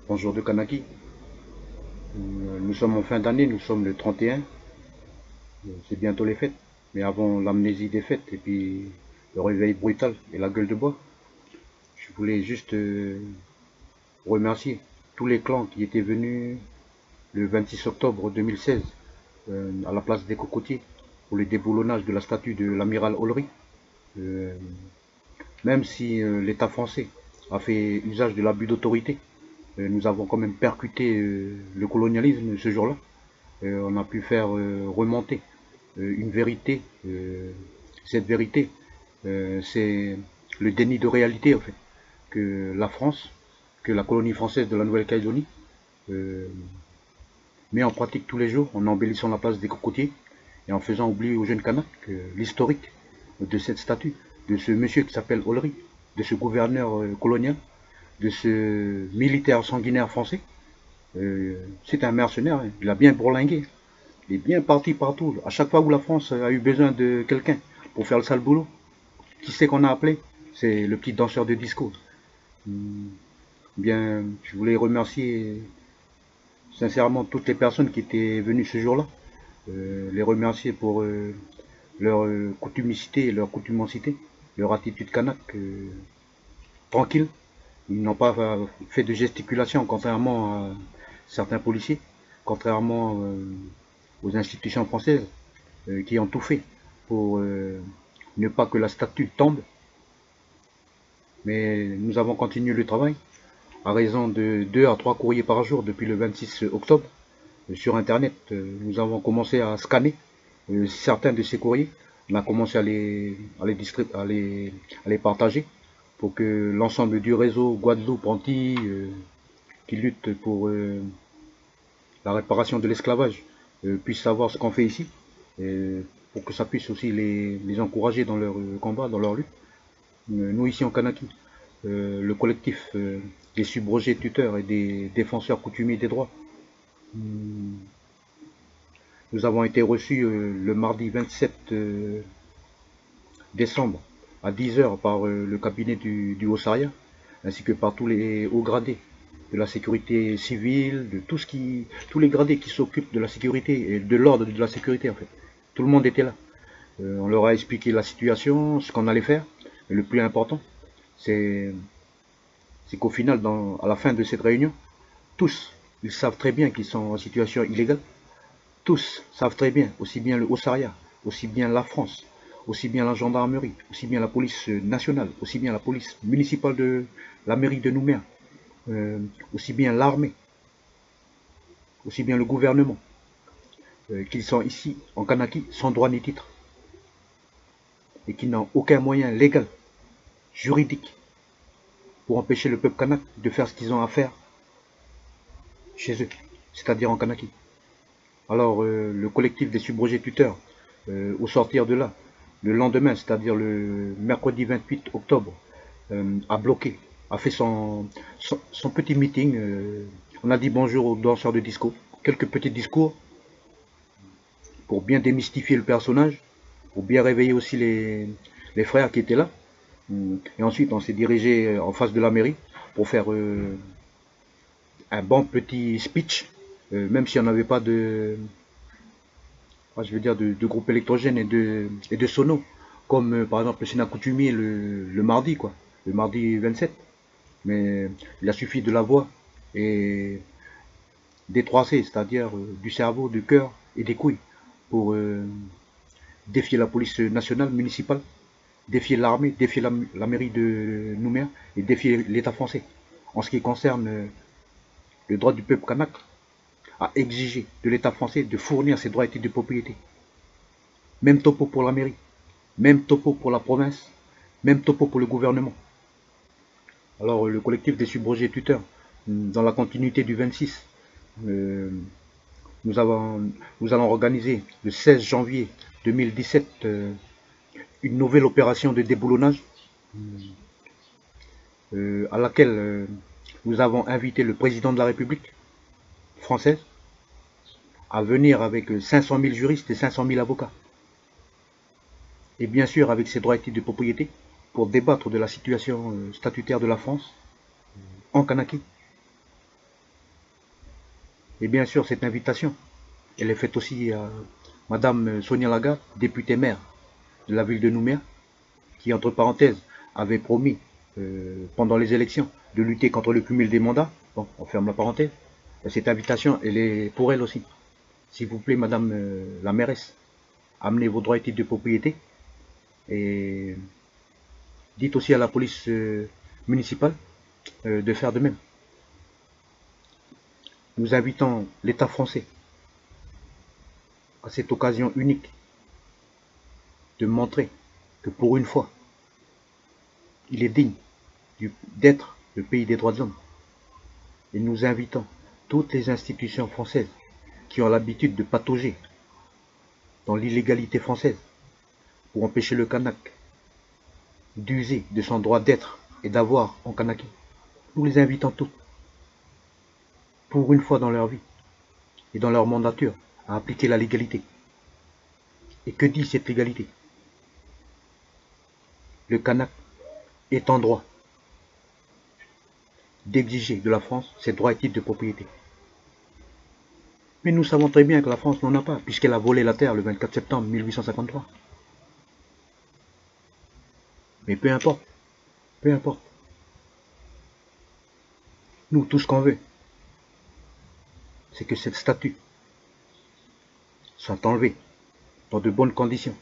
Bonjour de Kanaki. Nous sommes en fin d'année, nous sommes le 31. C'est bientôt les fêtes. Mais avant l'amnésie des fêtes et puis le réveil brutal et la gueule de bois, je voulais juste remercier tous les clans qui étaient venus le 26 octobre 2016 à la place des Cocotiers pour le déboulonnage de la statue de l'amiral Olry. Euh, Même si l'État français a fait usage de l'abus d'autorité, nous avons quand même percuté le colonialisme ce jour-là. On a pu faire remonter une vérité. Cette vérité, c'est le déni de réalité en fait que la France, que la colonie française de la Nouvelle-Calédonie euh, met en pratique tous les jours en embellissant la place des cocotiers et en faisant oublier aux jeunes Kanaks l'historique de cette statue, de ce monsieur qui s'appelle Olry, de ce gouverneur colonial, de ce militaire sanguinaire français. C'est un mercenaire, hein. Il a bien bourlingué. Il est bien parti partout. À chaque fois où la France a eu besoin de quelqu'un pour faire le sale boulot, qui c'est qu'on a appelé? C'est le petit danseur de disco. Bien, je voulais remercier sincèrement toutes les personnes qui étaient venues ce jour-là. Les remercier pour leur coutumicité et leur coutumancité, leur attitude kanak tranquille. Ils n'ont pas fait de gesticulation, contrairement à certains policiers, contrairement aux institutions françaises qui ont tout fait pour ne pas que la statue tombe. Mais nous avons continué le travail à raison de 2 à 3 courriers par jour depuis le 26 octobre. Sur Internet, nous avons commencé à scanner certains de ces courriers. On a commencé à les partager pour que l'ensemble du réseau Guadeloupe Antilles qui lutte pour la réparation de l'esclavage puisse savoir ce qu'on fait ici, et pour que ça puisse aussi les encourager dans leur combat, dans leur lutte. Nous ici en Kanaki, le collectif des subrogés tuteurs et des défenseurs coutumiers des droits, nous avons été reçus le mardi 27 décembre à 10 heures par le cabinet du Haut-Saria, ainsi que par tous les hauts gradés de la sécurité civile, de tous les gradés qui s'occupent de la sécurité et de l'ordre de la sécurité en fait. Tout le monde était là. On leur a expliqué la situation, ce qu'on allait faire. Et le plus important, c'est qu'au final, à la fin de cette réunion, tous, ils savent très bien qu'ils sont en situation illégale. Tous savent très bien, aussi bien le Haut-Saria, aussi bien la France, aussi bien la gendarmerie, aussi bien la police nationale, aussi bien la police municipale de la mairie de Nouméa, aussi bien l'armée, aussi bien le gouvernement, qu'ils sont ici en Kanaki sans droit ni titre et qui n'ont aucun moyen légal, juridique, pour empêcher le peuple kanak de faire ce qu'ils ont à faire chez eux, c'est-à-dire en Kanaki. Alors le collectif des subrogés tuteurs, au sortir de là, le lendemain, c'est-à-dire le mercredi 28 octobre, a bloqué, a fait son petit meeting. On a dit bonjour aux danseurs de disco, quelques petits discours pour bien démystifier le personnage, pour bien réveiller aussi les frères qui étaient là. Et ensuite, on s'est dirigé en face de la mairie pour faire un bon petit speech, même s'il n'y en avait pas je veux dire, de groupe électrogène et de sonos, comme par exemple le Sénat coutumier le mardi, quoi, le mardi 27. Mais il a suffi de la voix et des 3 C, c'est-à-dire du cerveau, du cœur et des couilles, pour défier la police nationale, municipale, défier l'armée, défier la mairie de Nouméa et défier l'État français. En ce qui concerne le droit du peuple kanak à exiger de l'État français de fournir ses droits et titres de propriété. Même topo pour la mairie, même topo pour la province, même topo pour le gouvernement. Alors le collectif des subrogés tuteurs, dans la continuité du 26, nous allons organiser le 16 janvier 2017 une nouvelle opération de déboulonnage à laquelle nous avons invité le président de la République française à venir avec 500 000 juristes et 500 000 avocats. Et bien sûr avec ses droits et titres de propriété pour débattre de la situation statutaire de la France en Kanaki. Et bien sûr, cette invitation, elle est faite aussi à Madame Sonia Lagarde, députée maire de la ville de Nouméa, qui, entre parenthèses, avait promis, pendant les élections, de lutter contre le cumul des mandats. Bon, on ferme la parenthèse. Et cette invitation, elle est pour elle aussi. S'il vous plaît, Madame la mairesse, amenez vos droits et titres de propriété et dites aussi à la police municipale de faire de même. Nous invitons l'État français à cette occasion unique de montrer que pour une fois, il est digne d'être le pays des droits de l'homme. Et nous invitons toutes les institutions françaises qui ont l'habitude de patauger dans l'illégalité française pour empêcher le Kanak d'user de son droit d'être et d'avoir en Kanaki. Nous les invitons tous, pour une fois dans leur vie et dans leur mandature, à appliquer la légalité. Et que dit cette légalité? Le Kanak est en droit d'exiger de la France ses droits et titres de propriété. Mais nous savons très bien que la France n'en a pas, puisqu'elle a volé la terre le 24 septembre 1853. Mais peu importe, peu importe. Nous, tout ce qu'on veut, c'est que cette statue soit enlevée dans de bonnes conditions.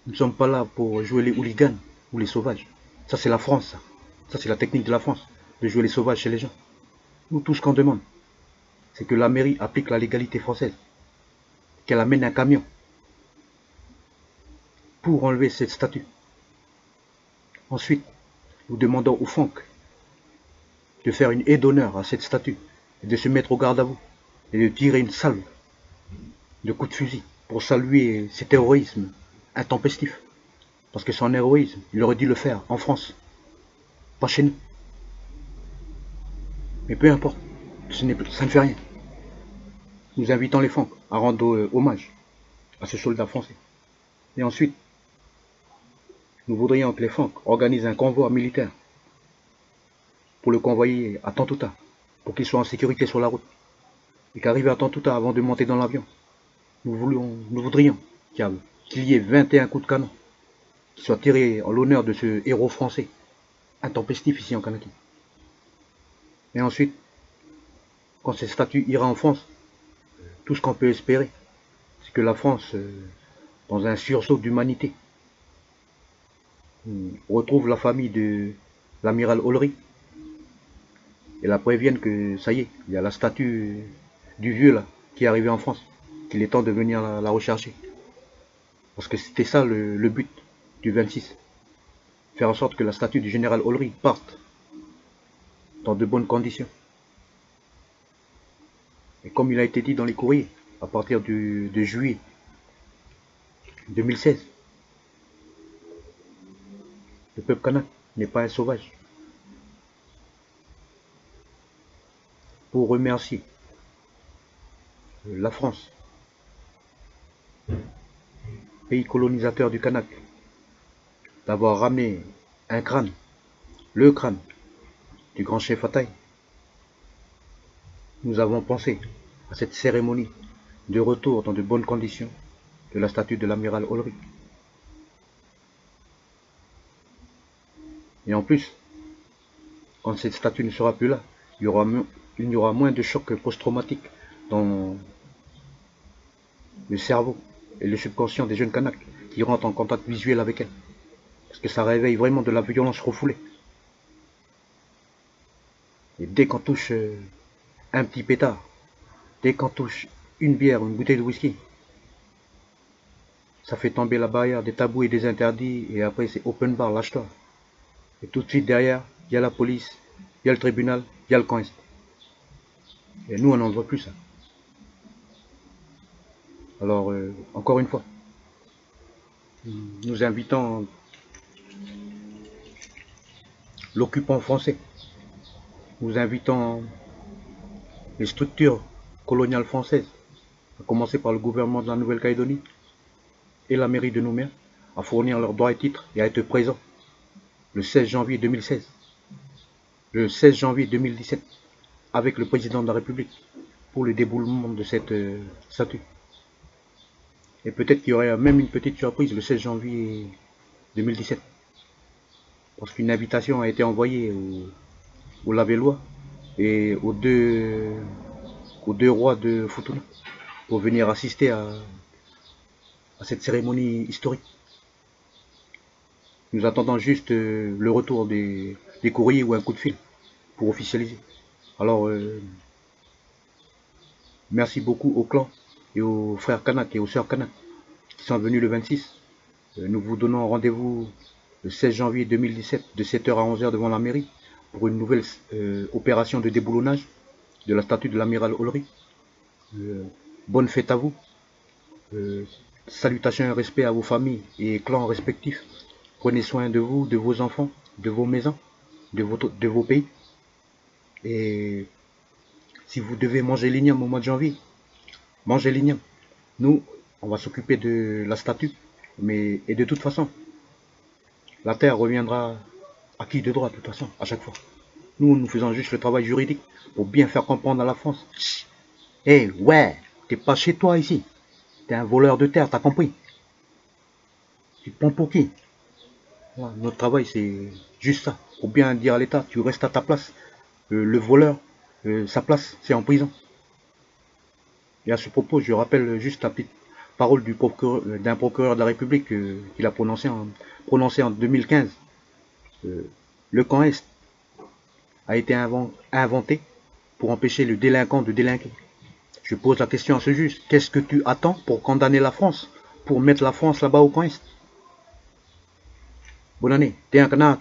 Nous ne sommes pas là pour jouer les hooligans ou les sauvages. Ça, c'est la France, ça. Ça, c'est la technique de la France, de jouer les sauvages chez les gens. Nous, tout ce qu'on demande, c'est que la mairie applique la légalité française, qu'elle amène un camion pour enlever cette statue. Ensuite, nous demandons au FONC de faire une haie d'honneur à cette statue et de se mettre au garde à vous et de tirer une salve de coups de fusil pour saluer cet héroïsme intempestif. Parce que son héroïsme, il aurait dû le faire en France, pas chez nous. Mais peu importe, ça ne fait rien. Nous invitons les FONC à rendre hommage à ce soldat français. Et ensuite, nous voudrions que les FONC organisent un convoi militaire pour le convoyer à Tantouta, pour qu'il soit en sécurité sur la route. Et qu'arrivé à Tantouta, avant de monter dans l'avion, nous voudrions qu'il y ait 21 coups de canon qui soient tirés en l'honneur de ce héros français, intempestif ici en Kanaki. Et ensuite, quand cette statue ira en France, tout ce qu'on peut espérer, c'est que la France, dans un sursaut d'humanité, retrouve la famille de l'amiral Olry et la prévienne que ça y est, il y a la statue du vieux là qui est arrivé en France, qu'il est temps de venir la rechercher. Parce que c'était ça le but du 26. Faire en sorte que la statue du général Olry parte dans de bonnes conditions. Et comme il a été dit dans les courriers, à partir de juillet 2016, le peuple kanak n'est pas un sauvage. Pour remercier la France, pays colonisateur du Kanak, d'avoir ramené un crâne, le crâne du grand chef Ataï, nous avons pensé à cette cérémonie de retour dans de bonnes conditions de la statue de l'amiral Olry. Et en plus, quand cette statue ne sera plus là, il y aura moins de chocs post-traumatiques dans le cerveau et le subconscient des jeunes Kanaks qui rentrent en contact visuel avec elle. Parce que ça réveille vraiment de la violence refoulée. Et dès qu'on touche un petit pétard, dès qu'on touche une bière ou une bouteille de whisky, ça fait tomber la barrière des tabous et des interdits, et après c'est open bar, lâche-toi. Et tout de suite derrière, il y a la police, il y a le tribunal, il y a le coin. Et nous, on n'en veut plus ça. Alors, encore une fois, nous invitons l'occupant français, nous invitons les structures coloniales françaises, à commencer par le gouvernement de la Nouvelle-Calédonie et la mairie de Nouméa, à fournir leurs droits et titres et à être présents le 16 janvier 2016, le 16 janvier 2017, avec le président de la République pour le déboulement de cette statue. Et peut-être qu'il y aurait même une petite surprise le 16 janvier 2017. Parce qu'une invitation a été envoyée aux Lavellois et aux deux rois de Futuna pour venir assister à cette cérémonie historique. Nous attendons juste le retour des courriers ou un coup de fil pour officialiser. Alors, merci beaucoup au clan et aux frères Kanak et aux sœurs Kanak qui sont venus le 26. Nous vous donnons rendez-vous le 16 janvier 2017 de 7h à 11h devant la mairie pour une nouvelle opération de déboulonnage de la statue de l'amiral Olry. Bonne fête à vous. Salutations et respect à vos familles et clans respectifs. Prenez soin de vous, de vos enfants, de vos maisons, de vos pays. Et si vous devez manger l'igname au mois de janvier, mangez l'igname. Nous, on va s'occuper de la statue. Et de toute façon, la terre reviendra à qui de droit, de toute façon, à chaque fois. Nous faisons juste le travail juridique pour bien faire comprendre à la France. Eh ouais, t'es pas chez toi ici. T'es un voleur de terre, t'as compris? Tu te prends pour qui? Voilà, notre travail, c'est juste ça. Pour bien dire à l'État, tu restes à ta place. Le voleur, sa place, c'est en prison. Et à ce propos, je rappelle juste la petite parole d'un procureur de la République qu'il a prononcé en 2015. Le camp Est a été inventé pour empêcher le délinquant de délinquer. Je pose la question à ce juge. Qu'est-ce que tu attends pour condamner la France? Pour mettre la France là-bas au camp Est? Bonne année. T'es un canard,